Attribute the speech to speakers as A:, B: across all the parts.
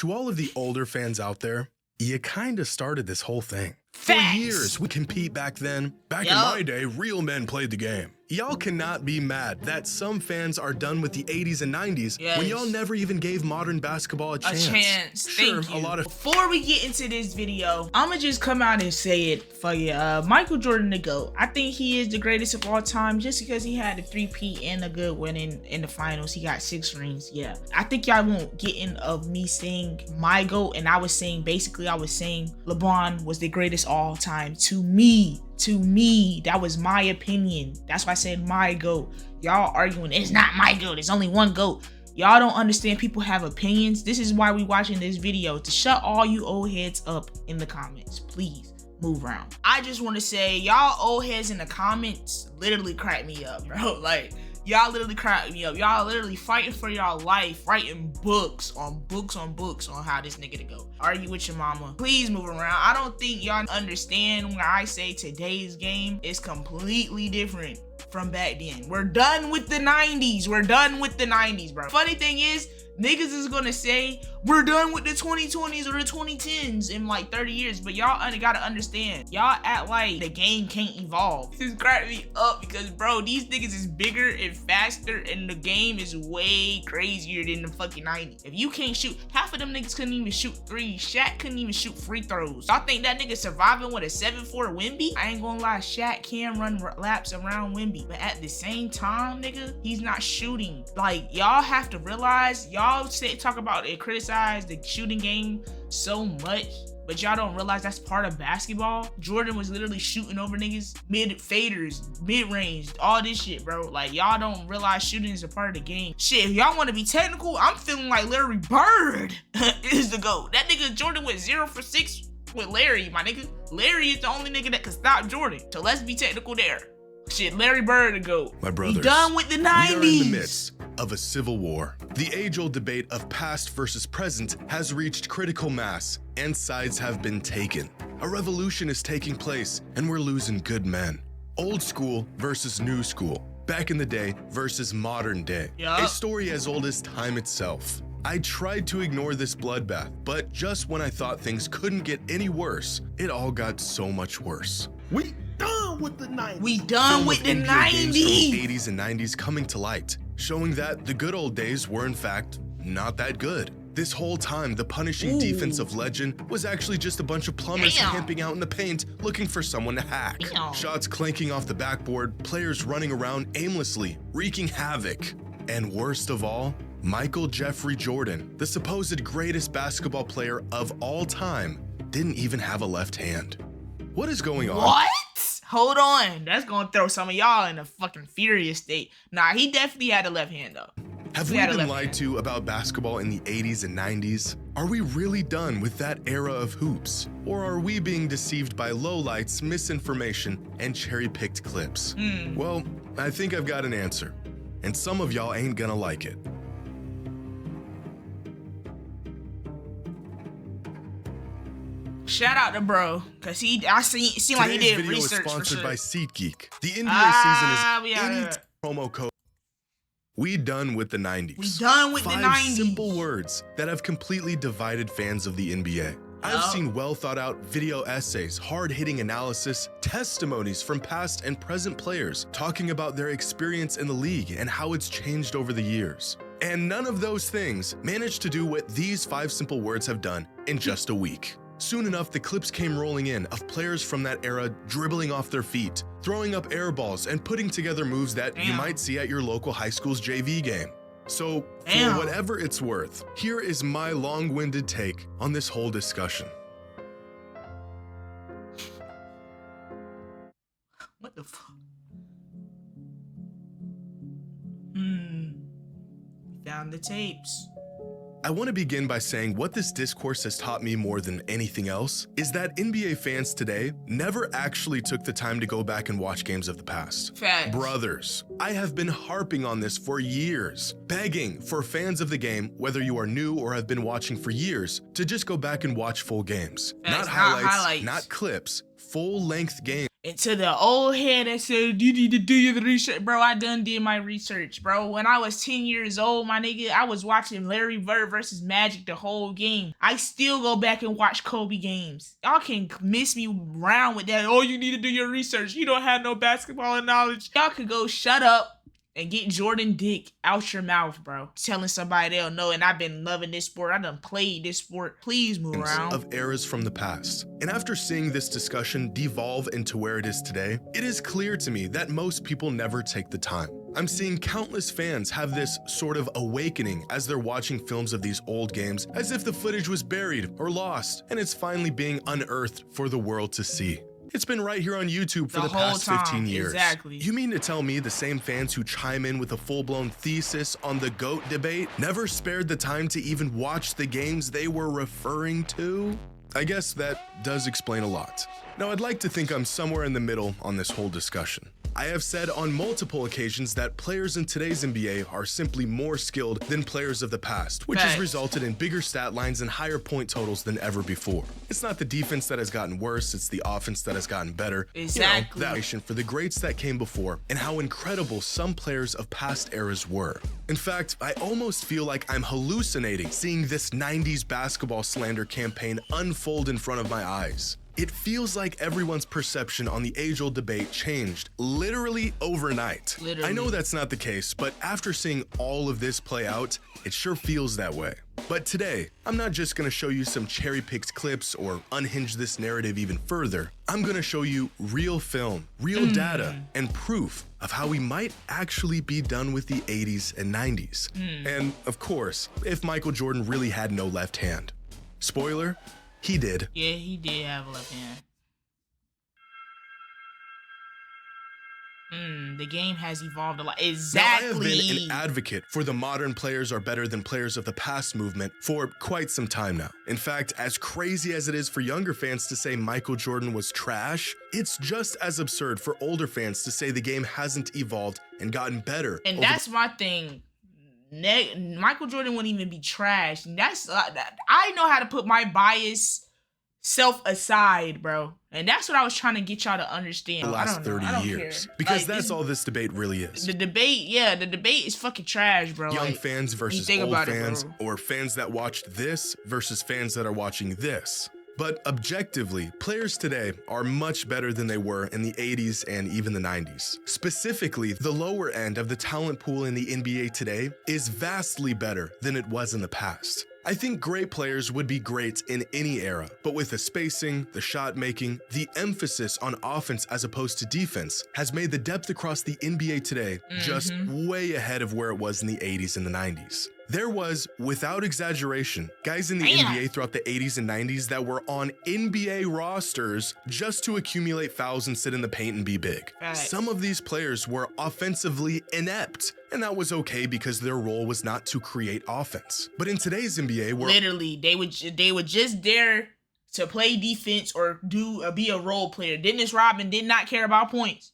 A: To all of the older fans out there, you kinda started this whole thing.
B: Facts.
A: For years, we compete back then. Back in my day, real men played the game. Y'all cannot be mad that some fans are done with the 80s and 90s when y'all never even gave modern basketball a chance.
B: Sure, thank you. Before we get into this video, I'ma just come out and say it for you. Michael Jordan the GOAT. I think he is the greatest of all time just because he had a 3-peat and a good win in the finals. He got 6 rings. Yeah. I think y'all won't get in of me saying my GOAT, and I was saying LeBron was the greatest all time to me. That was my opinion. That's why I said my GOAT. Y'all arguing, it's not my GOAT, it's only one GOAT. Y'all don't understand people have opinions. This is why we watching this video, to shut all you old heads up in the comments. Please move around. I just want to say, y'all old heads in the comments literally crack me up, bro. Like, y'all literally crack me up. Y'all literally fighting for y'all life, writing books on how this nigga to go. Argue with your mama. Please move around. I don't think y'all understand when I say today's game is completely different from back then. We're done with the 90s. We're done with the 90s, bro. Funny thing is, niggas is gonna say we're done with the 2020s or the 2010s in like 30 years, but y'all gotta understand, y'all act like the game can't evolve. This cracked me up because, bro, these niggas is bigger and faster and the game is way crazier than the fucking 90s. If you can't shoot, half of them niggas couldn't even shoot threes. Shaq couldn't even shoot free throws. Y'all think that nigga surviving with a 7'4" Wemby? I ain't gonna lie, Shaq can run laps around Wemby, but at the same time, nigga, he's not shooting. Like, y'all have to realize, y'all talk about and criticize the shooting game so much, but y'all don't realize that's part of basketball. Jordan was literally shooting over niggas, mid-faders, mid-range, all this shit, bro. Like, y'all don't realize shooting is a part of the game. Shit, if y'all want to be technical, I'm feeling like Larry Bird is the GOAT. That nigga Jordan went 0 for 6 with Larry, my nigga. Larry is the only nigga that can stop Jordan. So let's be technical there. Shit, Larry Bird to go.
A: My brothers,
B: we done with the 90s.
A: We are in the midst of a civil war. The age-old debate of past versus present has reached critical mass, and sides have been taken. A revolution is taking place, and we're losing good men. Old school versus new school. Back in the day versus modern day. A story as old as time itself. I tried to ignore this bloodbath, but just when I thought things couldn't get any worse, it all got so much worse.
C: We done with the 90s.
B: We done with the 90s.
A: Games from the 80s and 90s coming to light, showing that the good old days were in fact not that good. This whole time, the punishing defensive legend was actually just a bunch of plumbers camping out in the paint looking for someone to hack. Shots clanking off the backboard, players running around aimlessly, wreaking havoc. And worst of all, Michael Jeffrey Jordan, the supposed greatest basketball player of all time, didn't even have a left hand. What is going on?
B: What? Hold on. That's gonna throw some of y'all in a fucking furious state. Nah, he definitely had a left hand though.
A: Have we been lied to about basketball in the 80s and 90s? Are we really done with that era of hoops? Or are we being deceived by lowlights, misinformation, and cherry-picked clips? Well, I think I've got an answer. And some of y'all ain't gonna like it.
B: Shout out to bro, cause I seen like he did
A: video
B: research.
A: Is sponsored
B: for
A: by SeatGeek. The NBA season is promo code. We done with the 90s.
B: We done with the 90s.
A: 5 simple words that have completely divided fans of the NBA. I've seen well thought out video essays, hard-hitting analysis, testimonies from past and present players talking about their experience in the league and how it's changed over the years. And none of those things managed to do what these 5 simple words have done in just a week. Soon enough, the clips came rolling in of players from that era dribbling off their feet, throwing up air balls, and putting together moves that you might see at your local high school's JV game. So, for whatever it's worth, here is my long-winded take on this whole discussion.
B: What the fuck? Found the tapes.
A: I want to begin by saying what this discourse has taught me more than anything else is that NBA fans today never actually took the time to go back and watch games of the past.
B: Facts.
A: Brothers, I have been harping on this for years, begging for fans of the game, whether you are new or have been watching for years, to just go back and watch full games.
B: Facts,
A: Not highlights, not clips, full-length games.
B: And to the old head that said, you need to do your research. Bro, I done did my research, bro. When I was 10 years old, my nigga, I was watching Larry Bird versus Magic the whole game. I still go back and watch Kobe games. Y'all can miss me around with that. Oh, you need to do your research. You don't have no basketball knowledge. Y'all could go shut up and get Jordan Dick out your mouth, bro. Telling somebody they'll know, and I've been loving this sport. I done played this sport. Please move around.
A: Of eras from the past. And after seeing this discussion devolve into where it is today, it is clear to me that most people never take the time. I'm seeing countless fans have this sort of awakening as they're watching films of these old games as if the footage was buried or lost, and it's finally being unearthed for the world to see. It's been right here on YouTube for the past 15 years.
B: Exactly.
A: You mean to tell me the same fans who chime in with a full-blown thesis on the GOAT debate never spared the time to even watch the games they were referring to? I guess that does explain a lot. Now, I'd like to think I'm somewhere in the middle on this whole discussion. I have said on multiple occasions that players in today's NBA are simply more skilled than players of the past, which has resulted in bigger stat lines and higher point totals than ever before. It's not the defense that has gotten worse, it's the offense that has gotten better.
B: Exactly.
A: That for the greats that came before and how incredible some players of past eras were. In fact, I almost feel like I'm hallucinating seeing this 90s basketball slander campaign unfold in front of my eyes. It feels like everyone's perception on the age-old debate changed literally overnight. I know that's not the case, but after seeing all of this play out, it sure feels that way. But today, I'm not just gonna show you some cherry-picked clips or unhinge this narrative even further. I'm gonna show you real film, real data, and proof of how we might actually be done with the 80s and 90s. And of course, if Michael Jordan really had no left hand. Spoiler, he did.
B: Yeah, he did have a left hand. The game has evolved a lot. Exactly.
A: Now, I have been an advocate for the modern players are better than players of the past movement for quite some time now. In fact, as crazy as it is for younger fans to say Michael Jordan was trash, it's just as absurd for older fans to say the game hasn't evolved and gotten better.
B: And that's my thing. Michael Jordan wouldn't even be trash. That's I know how to put my bias self aside, bro. And that's what I was trying to get y'all to understand.
A: The last 30 years. Because like, that's all this debate really is.
B: The debate is fucking trash, bro.
A: Young fans versus old fans, or fans that watched this versus fans that are watching this. But objectively, players today are much better than they were in the 80s and even the 90s. Specifically, the lower end of the talent pool in the NBA today is vastly better than it was in the past. I think great players would be great in any era, but with the spacing, the shot making, the emphasis on offense as opposed to defense has made the depth across the NBA today just way ahead of where it was in the 80s and the 90s. There was, without exaggeration, guys in the NBA throughout the 80s and 90s that were on NBA rosters just to accumulate fouls and sit in the paint and be big. Some of these players were offensively inept, and that was okay because their role was not to create offense. But in today's NBA, where
B: literally they were just there to play defense or be a role player. Dennis Rodman did not care about points.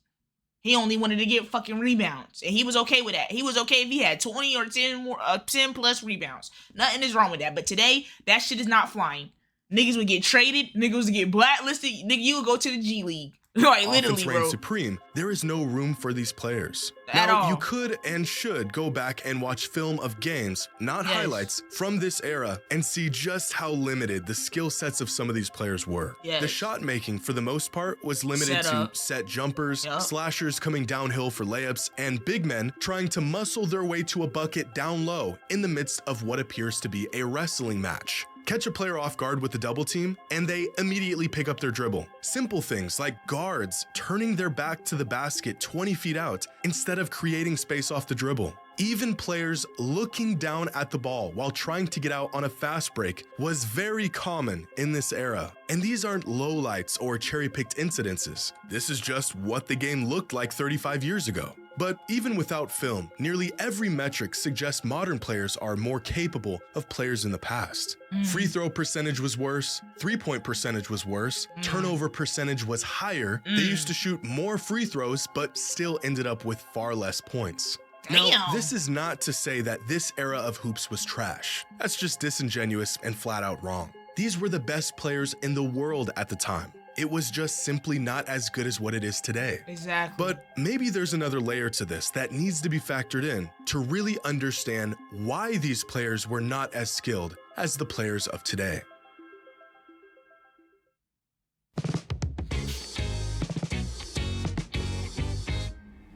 B: He only wanted to get fucking rebounds, and he was okay with that. He was okay if he had 20 or 10 plus rebounds. Nothing is wrong with that. But today, that shit is not flying. Niggas would get traded. Niggas would get blacklisted. Nigga, you would go to the G League. Like, literally, bro.
A: Supreme, there is no room for these players.
B: At all.
A: You could and should go back and watch film of games, not highlights, from this era and see just how limited the skill sets of some of these players were. The shot making, for the most part, was limited to set jumpers, slashers coming downhill for layups, and big men trying to muscle their way to a bucket down low in the midst of what appears to be a wrestling match. Catch a player off guard with a double team, and they immediately pick up their dribble. Simple things like guards turning their back to the basket 20 feet out instead of creating space off the dribble. Even players looking down at the ball while trying to get out on a fast break was very common in this era. And these aren't lowlights or cherry-picked incidences. This is just what the game looked like 35 years ago. But even without film, nearly every metric suggests modern players are more capable of players in the past. Free throw percentage was worse, three-point percentage was worse, turnover percentage was higher. They used to shoot more free throws, but still ended up with far less points. Now, this is not to say that this era of hoops was trash. That's just disingenuous and flat out wrong. These were the best players in the world at the time. it was just simply not as good as what it is today.
B: Exactly.
A: But maybe there's another layer to this that needs to be factored in to really understand why these players were not as skilled as the players of today.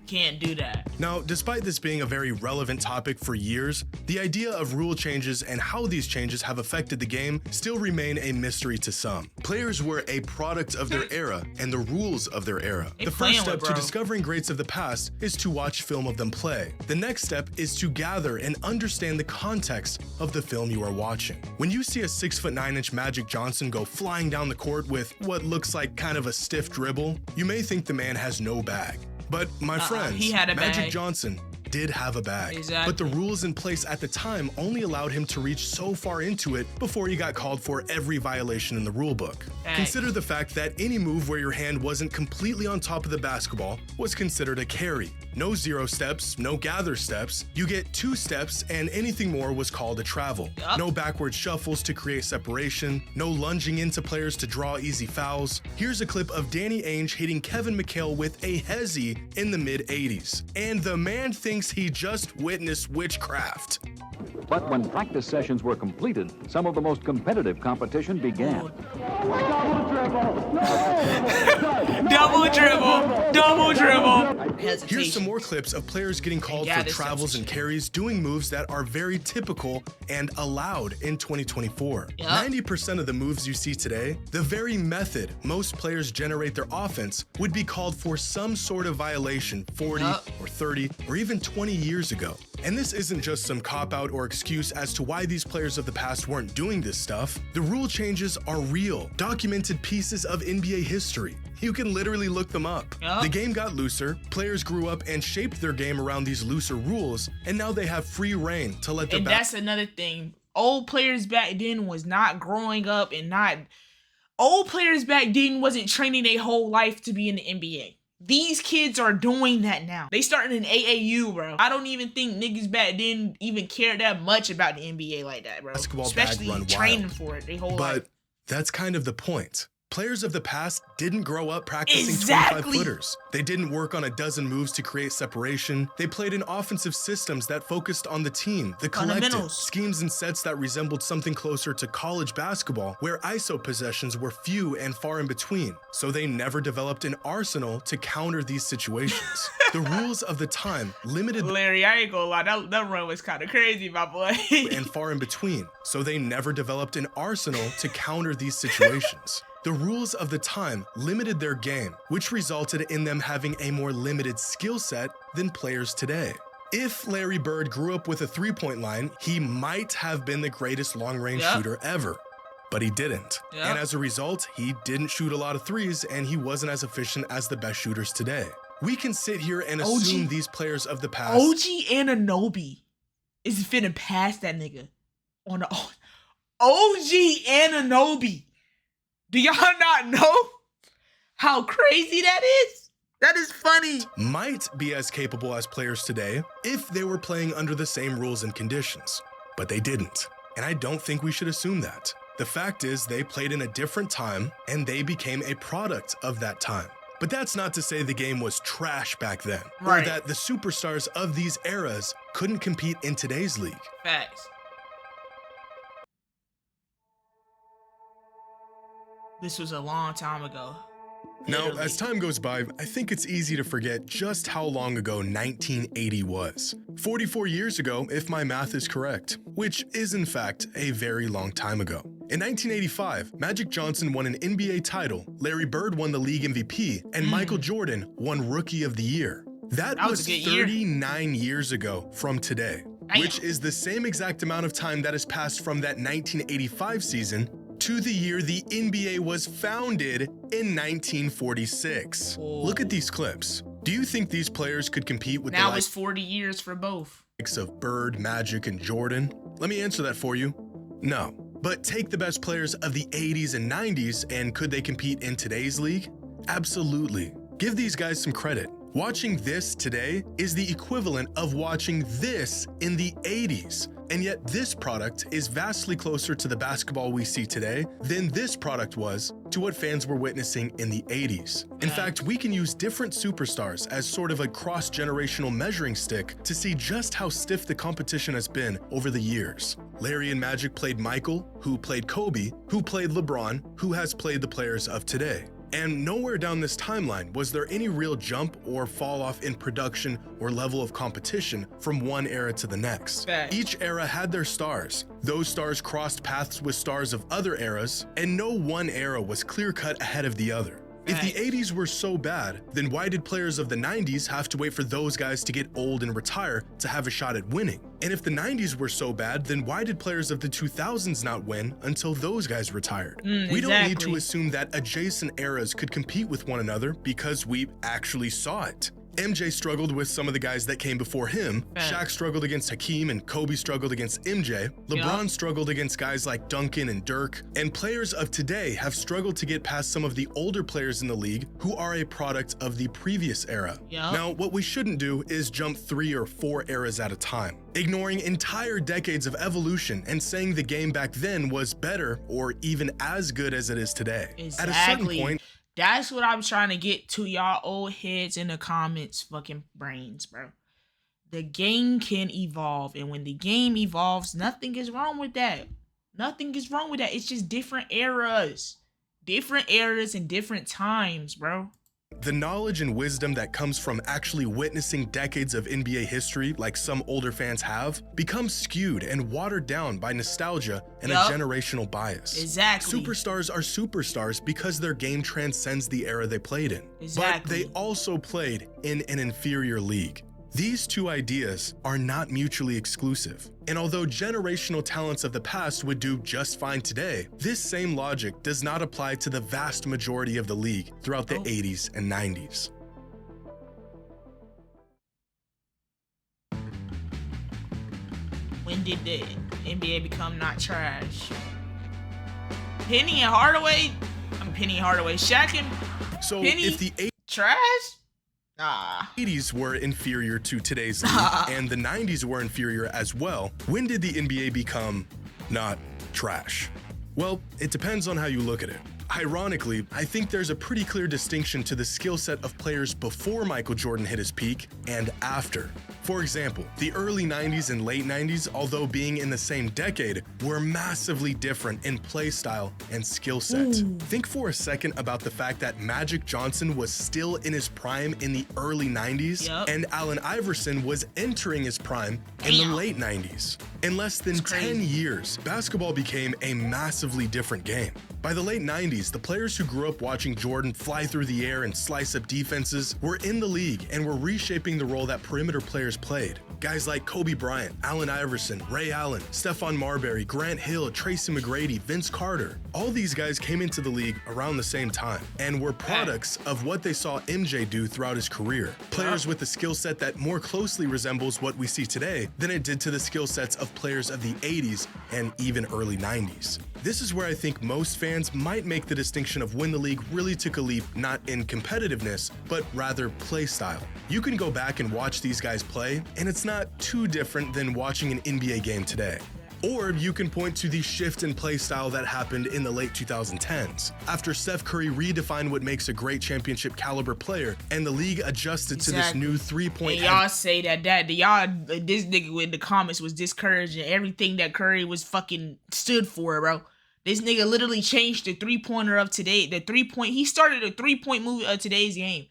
B: Can't do that.
A: Now, despite this being a very relevant topic for years, the idea of rule changes and how these changes have affected the game still remain a mystery to some. Players were a product of their era and the rules of their era. The first step to discovering greats of the past is to watch film of them play. The next step is to gather and understand the context of the film you are watching. When you see a 6'9" Magic Johnson go flying down the court with what looks like kind of a stiff dribble, you may think the man has no bag. But my friends,
B: he had a
A: Magic
B: bag.
A: Johnson did have a bag.
B: Exactly.
A: But the rules in place at the time only allowed him to reach so far into it before he got called for every violation in the rule book. Consider the fact that any move where your hand wasn't completely on top of the basketball was considered a carry. No 0 steps, no gather steps. You get 2 steps, and anything more was called a travel. No backward shuffles to create separation, no lunging into players to draw easy fouls. Here's a clip of Danny Ainge hitting Kevin McHale with a hezzy in the mid-80s. And the man thinks he just witnessed witchcraft.
D: But when practice sessions were completed, some of the most competitive competition began.
B: Double dribble.
A: Here's some more clips of players getting called for travels and carries, doing moves that are very typical and allowed in 2024. 90% of the moves you see today, the very method most players generate their offense, would be called for some sort of violation 40 or 30 or even 20 years ago. And this isn't just some cop-out or excuse as to why these players of the past weren't doing this stuff. The rule changes are real, documented pieces of NBA history. You can literally look them up. The game got looser, players grew up and shaped their game around these looser rules, and now they have free reign to let their
B: And that's another thing. Old players back then was not growing up and not... Old players back then wasn't training their whole life to be in the NBA. These kids are doing that now. They starting in AAU, bro. I don't even think niggas back then even cared that much about the NBA like that, bro.
A: Basketball
B: especially
A: bag run
B: training
A: wild.
B: for it their whole life.
A: But that's kind of the point. Players of the past didn't grow up practicing
B: Exactly.
A: 25-footers. They didn't work on a dozen moves to create separation. They played in offensive systems that focused on the team, the collective,
B: Fundamentals.
A: schemes and sets that resembled something closer to college basketball, where ISO possessions were few and far in between. So they never developed an arsenal to counter these situations. The rules of the time limited
B: Larry, I ain't gonna lie, that run was kind of crazy, my boy.
A: and far in between. So they never developed an arsenal to counter these situations. The rules of the time limited their game, which resulted in them having a more limited skill set than players today. If Larry Bird grew up with a three-point line, he might have been the greatest long-range shooter ever, but he didn't. And as a result, he didn't shoot a lot of threes and he wasn't as efficient as the best shooters today. We can sit here and assume these players of the past...
B: OG Anunoby is finna pass that nigga on the... OG Anunoby. Do y'all not know how crazy that is? That is funny.
A: Might be as capable as players today if they were playing under the same rules and conditions, but they didn't. And I don't think we should assume that. The fact is they played in a different time and they became a product of that time. But that's not to say the game was trash back then, or that the superstars of these eras couldn't compete in today's league.
B: Facts. This was a long time ago.
A: Now, as time goes by, I think it's easy to forget just how long ago 1980 was. 44 years ago, if my math is correct, which is in fact a very long time ago. In 1985, Magic Johnson won an NBA title, Larry Bird won the league MVP, and Michael Jordan won Rookie of the Year. That was 39 years ago from today, which is the same exact amount of time that has passed from that 1985 season to the year the NBA was founded in 1946. Look at these clips. Do you think these players could compete with
B: now it's 40 years for both
A: likes of Bird, Magic, and Jordan? Let me answer that for you. No. But take the best players of the 80s and 90s, and could they compete in today's league? Absolutely. Give these guys some credit. Watching this today is the equivalent of watching this in the 80s. And yet this product is vastly closer to the basketball we see today than this product was to what fans were witnessing in the 80s. In fact, we can use different superstars as sort of a cross-generational measuring stick to see just how stiff the competition has been over the years. Larry and Magic played Michael, who played Kobe, who played LeBron, who has played the players of today. And nowhere down this timeline was there any real jump or fall off in production or level of competition from one era to the next. Each era had their stars. Those stars crossed paths with stars of other eras, and no one era was clear-cut ahead of the other. If the 80s were so bad, then why did players of the 90s have to wait for those guys to get old and retire to have a shot at winning? And if the 90s were so bad, then why did players of the 2000s not win until those guys retired? We don't need to assume that adjacent eras could compete with one another because we actually saw it. MJ struggled with some of the guys that came before him. Shaq struggled against Hakeem and Kobe struggled against MJ. LeBron struggled against guys like Duncan and Dirk. And players of today have struggled to get past some of the older players in the league who are a product of the previous era. Now, what we shouldn't do is jump 3 or 4 eras at a time, ignoring entire decades of evolution and saying the game back then was better or even as good as it is today. At a certain point,
B: that's what I'm trying to get to y'all old heads in the comments fucking brains, bro. The game can evolve, and when the game evolves, nothing is wrong with that. Nothing is wrong with that. It's just different eras. Different eras and different times, bro.
A: The knowledge and wisdom that comes from actually witnessing decades of NBA history, like some older fans have, becomes skewed and watered down by nostalgia and a generational bias. Superstars are superstars because their game transcends the era they played in. But they also played in an inferior league. These two ideas are not mutually exclusive. And although generational talents of the past would do just fine today, this same logic does not apply to the vast majority of the league throughout the 80s and 90s.
B: When did the NBA become not trash? Penny and Hardaway? Penny and Hardaway. Shaq and
A: So
B: Penny?
A: if the
B: Trash?
A: 80s were inferior to today's league, and the 90s were inferior as well, when did the NBA become not trash? Well, it depends on how you look at it. Ironically, I think there's a pretty clear distinction to the skill set of players before Michael Jordan hit his peak and after. For example, the early 90s and late 90s, although being in the same decade, were massively different in play style and skill set. Think for a second about the fact that Magic Johnson was still in his prime in the early 90s, and Allen Iverson was entering his prime in the late 90s. In less than 10 years, basketball became a massively different game. By the late 90s, the players who grew up watching Jordan fly through the air and slice up defenses were in the league and were reshaping the role that perimeter players played. Guys like Kobe Bryant, Allen Iverson, Ray Allen, Stephon Marbury, Grant Hill, Tracy McGrady, Vince Carter. All these guys came into the league around the same time and were products of what they saw MJ do throughout his career. Players with a skill set that more closely resembles what we see today than it did to the skill sets of players of the 80s and even early 90s. This is where I think most fans might make the distinction of when the league really took a leap, not in competitiveness, but rather play style. You can go back and watch these guys play, and it's not too different than watching an NBA game today. Or you can point to the shift in play style that happened in the late 2010s, after Steph Curry redefined what makes a great championship caliber player, and the league adjusted to this new three-point.
B: And y'all say that this nigga in the comments was discouraging everything that Curry was fucking stood for, bro. This nigga literally changed the three-pointer of today. He started a three-point move of today's game.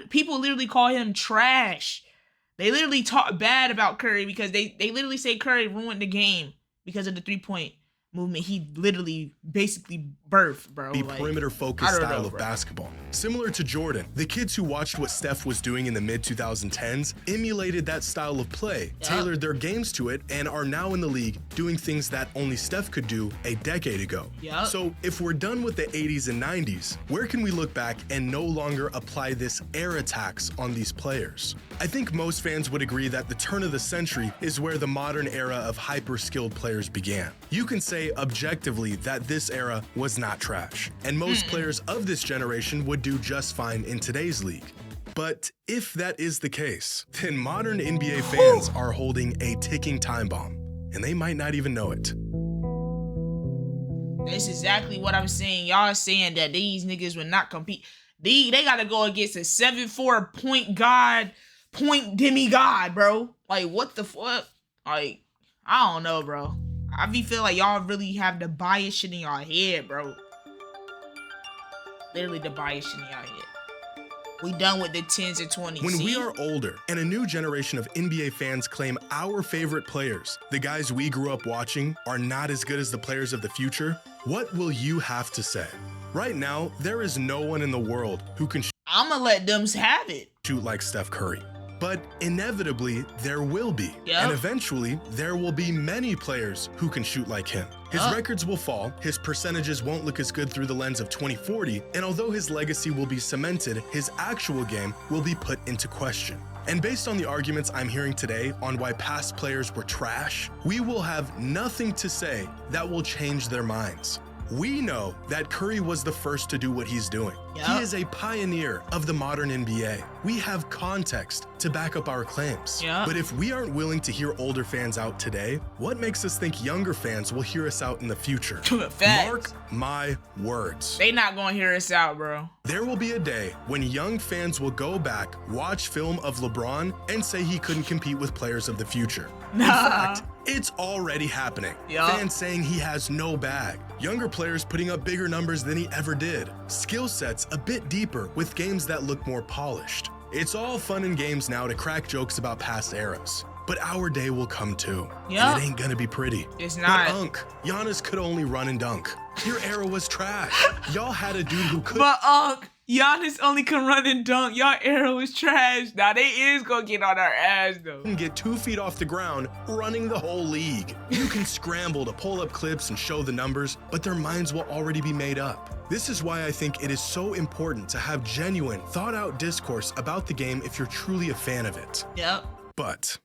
B: People literally call him trash. They literally talk bad about Curry because they literally say Curry ruined the game because of the three-point movement he literally basically birthed, bro.
A: The perimeter-focused style of basketball. Similar to Jordan, the kids who watched what Steph was doing in the mid-2010s emulated that style of play, tailored their games to it, and are now in the league doing things that only Steph could do a decade ago. So if we're done with the 80s and 90s, where can we look back and no longer apply this era tax on these players? I think most fans would agree that the turn of the century is where the modern era of hyper-skilled players began. You can say objectively that this era was not trash, and most players of this generation would do just fine in today's league. But if that is the case, then modern NBA fans are holding a ticking time bomb. and they might not even know it.
B: That's exactly what I'm saying. Y'all saying that these niggas would not compete. They gotta go against a 7'4" point demigod, bro. Like, what the fuck? Like, I don't know, bro. I be feel like y'all really have the bias shit in y'all head, bro. Literally the bias shit in y'all head. We done with the 10s and 20s.
A: When we are older and a new generation of NBA fans claim our favorite players, the guys we grew up watching, are not as good as the players of the future, what will you have to say? Right now, there is no one in the world who can
B: I'ma let them have it.
A: shoot like Steph Curry. But inevitably, there will be.
B: Yep.
A: And eventually, there will be many players who can shoot like him. His records will fall, his percentages won't look as good through the lens of 2040, and although his legacy will be cemented, his actual game will be put into question. And based on the arguments I'm hearing today on why past players were trash, we will have nothing to say that will change their minds. We know that Curry was the first to do what he's doing.
B: Yep.
A: He is a pioneer of the modern NBA. We have context to back up our claims.
B: Yep.
A: But if we aren't willing to hear older fans out today, what makes us think younger fans will hear us out in the future?
B: Facts.
A: Mark my words.
B: They not gonna hear us out, bro.
A: There will be a day when young fans will go back, watch film of LeBron, and say he couldn't compete with players of the future.
B: Nah.
A: In fact, it's already happening.
B: Yup.
A: Fans saying he has no bag. Younger players putting up bigger numbers than he ever did. Skill sets a bit deeper with games that look more polished. It's all fun and games now to crack jokes about past eras. But our day will come too.
B: Yup.
A: And it ain't gonna be pretty.
B: It's not.
A: But Giannis could only run and dunk. Your era was trash. Y'all had a dude who could
B: But Giannis only can run and dunk. Y'all era was trash. Now they is gonna get on our ass though.
A: get 2 feet off the ground running the whole league. You can scramble to pull up clips and show the numbers, but their minds will already be made up. This is why I think it is so important to have genuine, thought-out discourse about the game if you're truly a fan of it.
B: Yep.
A: But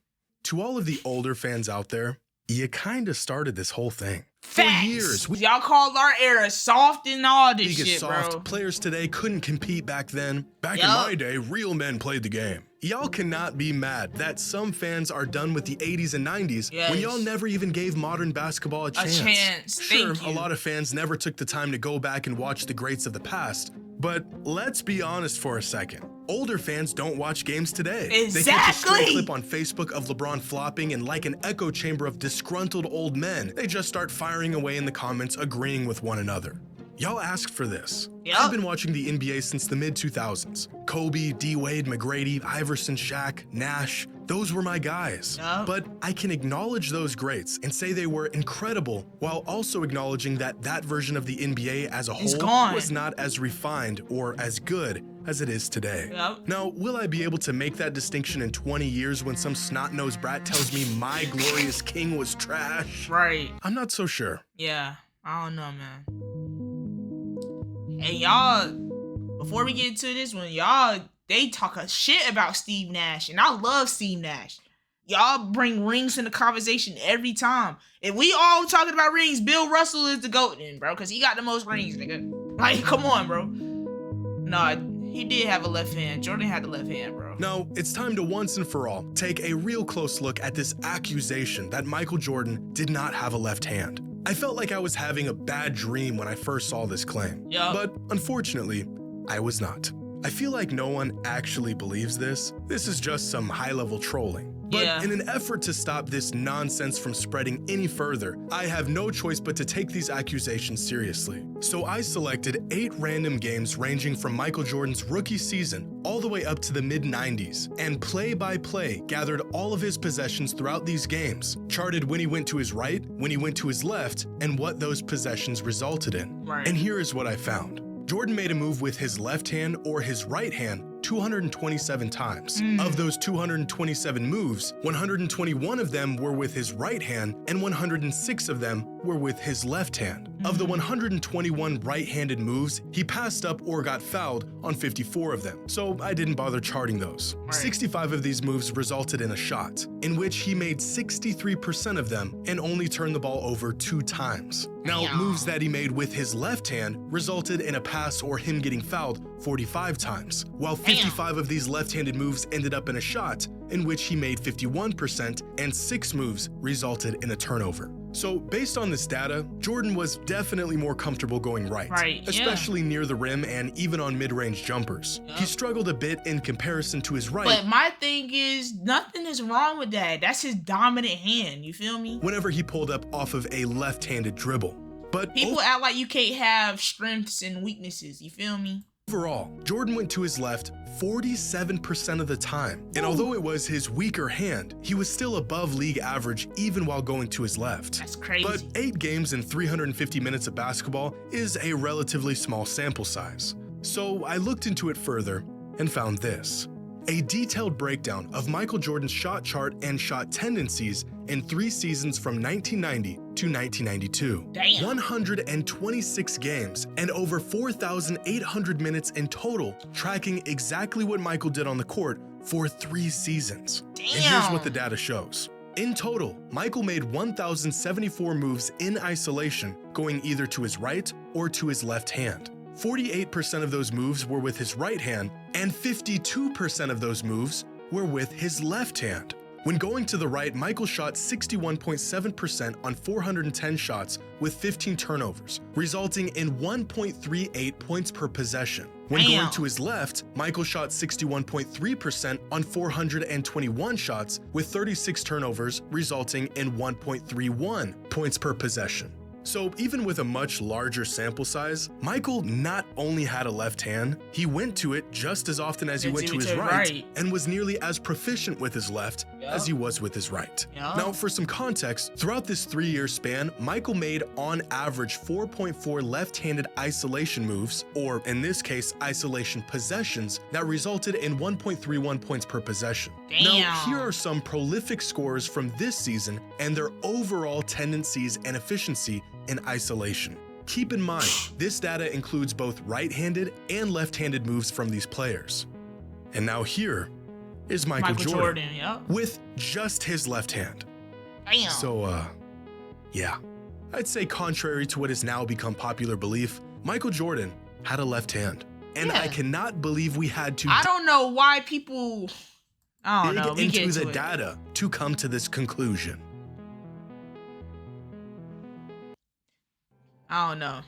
A: to all of the older fans out there, you kind of started this whole thing.
B: Facts.
A: For years, we
B: Y'all called our era soft and all this
A: league is
B: shit,
A: soft.
B: bro.
A: Players today couldn't compete back then. Back in
B: Yup.
A: my day, real men played the game. Y'all cannot be mad that some fans are done with the 80s and 90s when
B: Yes.
A: y'all never even gave modern basketball a chance. Sure,
B: Thank
A: a
B: you.
A: lot of fans never took the time to go back and watch the greats of the past. But let's be honest for a second. Older fans don't watch games today. They catch a stray
B: Exactly.
A: clip on Facebook of LeBron flopping, and like an echo chamber of disgruntled old men, they just start firing away in the comments, agreeing with one another. Y'all asked for this.
B: Yup.
A: I've been watching the NBA since the mid-2000s. Kobe, D-Wade, McGrady, Iverson, Shaq, Nash, those were my guys.
B: Yup.
A: But I can acknowledge those greats and say they were incredible while also acknowledging that that version of the NBA as a
B: It's
A: whole
B: gone.
A: was not as refined or as good as it is today.
B: Yup.
A: Now, will I be able to make that distinction in 20 years when some snot-nosed brat tells me my glorious king was trash?
B: Right.
A: I'm not so sure.
B: Yeah. I don't know, man. Hey, y'all, before we get into this one, they talk a shit about Steve Nash, and I love Steve Nash. Y'all bring rings in the conversation every time. If we all talking about rings, Bill Russell is the GOAT then, bro, because he got the most rings, nigga. Like, come on, bro. Nah, he did have a left hand. Jordan had the left hand, bro.
A: Now, it's time to once and for all take a real close look at this accusation that Michael Jordan did not have a left hand. I felt like I was having a bad dream when I first saw this claim.
B: Yup.
A: But unfortunately, I was not. I feel like no one actually believes this. This is just some high-level trolling. But
B: Yeah.
A: in an effort to stop this nonsense from spreading any further, I have no choice but to take these accusations seriously. So I selected 8 random games ranging from Michael Jordan's rookie season all the way up to the mid-90s, and play by play gathered all of his possessions throughout these games, charted when he went to his right, when he went to his left, and what those possessions resulted in.
B: Right.
A: And here is what I found. Jordan made a move with his left hand or his right hand 227 times. Of those 227 moves, 121 of them were with his right hand and 106 of them were with his left hand. Of the 121 right-handed moves, he passed up or got fouled on 54 of them, so I didn't bother charting those. 65 of these moves resulted in a shot, in which he made 63% of them and only turned the ball over 2 times. Now, moves that he made with his left hand resulted in a pass or him getting fouled 45 times, while 55 of these left-handed moves ended up in a shot, in which he made 51%, and 6 moves resulted in a turnover. So based on this data, Jordan was definitely more comfortable going right, especially near the rim and even on mid-range jumpers. He struggled a bit in comparison to his right.
B: But my thing is, nothing is wrong with that. That's his dominant hand, you feel me?
A: Whenever he pulled up off of a left-handed dribble. But
B: people act like you can't have strengths and weaknesses, you feel me?
A: Overall, Jordan went to his left 47% of the time, and although it was his weaker hand, he was still above league average even while going to his left.
B: That's crazy.
A: But 8 games and 350 minutes of basketball is a relatively small sample size. So I looked into it further and found this. A detailed breakdown of Michael Jordan's shot chart and shot tendencies in 3 seasons from 1990 to 1992.
B: Damn.
A: 126 games and over 4,800 minutes in total, tracking exactly what Michael did on the court for 3 seasons.
B: Damn.
A: And here's what the data shows. In total, Michael made 1,074 moves in isolation, going either to his right or to his left hand. 48% of those moves were with his right hand, and 52% of those moves were with his left hand. When going to the right, Michael shot 61.7% on 410 shots with 15 turnovers, resulting in 1.38 points per possession. When going to his left, Michael shot 61.3% on 421 shots with 36 turnovers, resulting in 1.31 points per possession. So even with a much larger sample size, Michael not only had a left hand, he went to it just as often as he went to his right, and was nearly as proficient with his left as he was with his right. Now, for some context, throughout this 3-year span, Michael made on average 4.4 left-handed isolation moves, or in this case, isolation possessions, that resulted in 1.31 points per possession. Now, here are some prolific scorers from this season and their overall tendencies and efficiency in isolation. Keep in mind, this data includes both right-handed and left-handed moves from these players. And now here is Michael Jordan with just his left hand.
B: Damn.
A: So, yeah. I'd say contrary to what has now become popular belief, Michael Jordan had a left hand. And I cannot believe we had to
B: I don't know why people... I don't know.
A: dig into the data to come to this conclusion.
B: I don't know.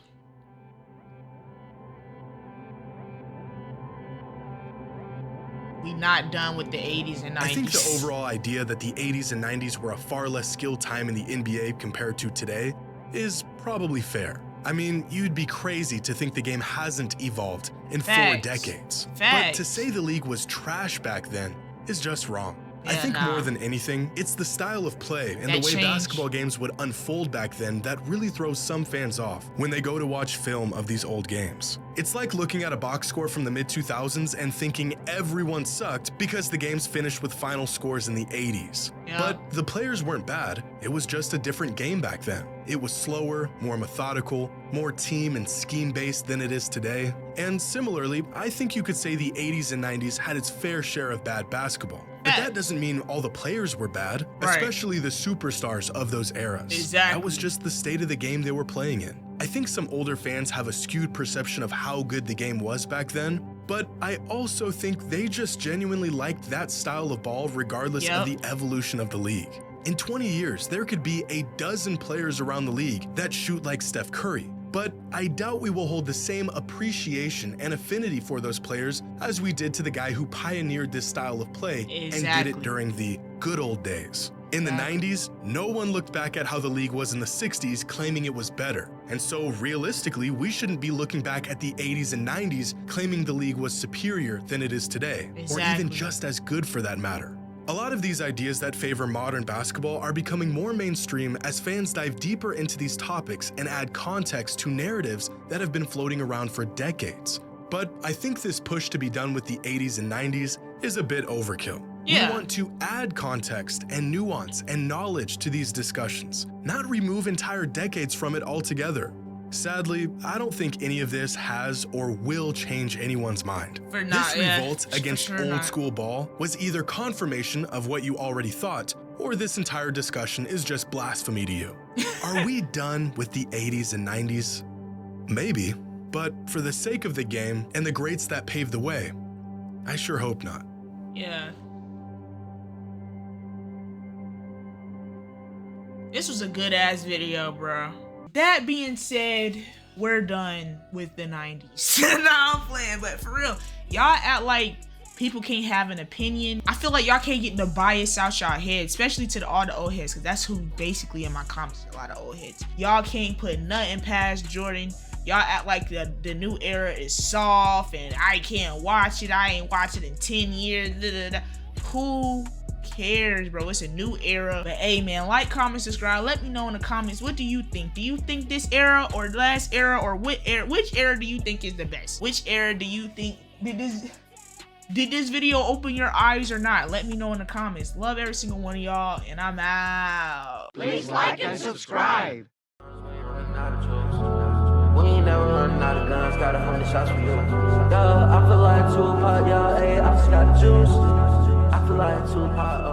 B: We not done with the 80s and 90s.
A: I think the overall idea that the 80s and 90s were a far less skilled time in the NBA compared to today is probably fair. I mean, you'd be crazy to think the game hasn't evolved in 4 decades. But to say the league was trash back then is just wrong. I think more than anything, it's the style of play and the way basketball games would unfold back then that really throws some fans off when they go to watch film of these old games. It's like looking at a box score from the mid-2000s and thinking everyone sucked because the games finished with final scores in the 80s. But the players weren't bad, it was just a different game back then. It was slower, more methodical, more team and scheme-based than it is today. And similarly, I think you could say the 80s and 90s had its fair share of bad basketball. But that doesn't mean all the players were bad, especially the superstars of those eras. That was just the state of the game they were playing in. I think some older fans have a skewed perception of how good the game was back then, but I also think they just genuinely liked that style of ball regardless of the evolution of the league. In 20 years, there could be a dozen players around the league that shoot like Steph Curry, but I doubt we will hold the same appreciation and affinity for those players as we did to the guy who pioneered this style of play and did it during the good old days. In the 90s, no one looked back at how the league was in the 60s claiming it was better. And so realistically, we shouldn't be looking back at the 80s and 90s claiming the league was superior than it is today, or even just as good for that matter. A lot of these ideas that favor modern basketball are becoming more mainstream as fans dive deeper into these topics and add context to narratives that have been floating around for decades. But I think this push to be done with the 80s and 90s is a bit overkill. We want to add context and nuance and knowledge to these discussions, not remove entire decades from it altogether. Sadly, I don't think any of this has or will change anyone's mind. This revolt against old school ball was either confirmation of what you already thought, or this entire discussion is just blasphemy to you. Are we done with the 80s and 90s? Maybe, but for the sake of the game and the greats that paved the way, I sure hope not.
B: Yeah. This was a good ass video, bro. That being said, we're done with the 90s. Nah, I'm playing, but for real, y'all act like people can't have an opinion. I feel like y'all can't get the bias out y'all head, especially to all the old heads, because that's who basically in my comments, a lot of old heads. Y'all can't put nothing past Jordan. Y'all act like the new era is soft and I can't watch it. I ain't watched it in 10 years. Da, da, da. Who cares, bro? It's a new era. But hey, man, like, comment, subscribe. Let me know in the comments, what do you think? Do you think this era or last era, or which era do you think is the best? Which era do you think did this video open your eyes or not? Let me know in the comments. Love every single one of y'all, and I'm out.
E: Please like and subscribe. We ain't never running out of guns, got 100 shots for you. I feel like Tupac, y'all, hey, I just got the juice. I feel like Tupac.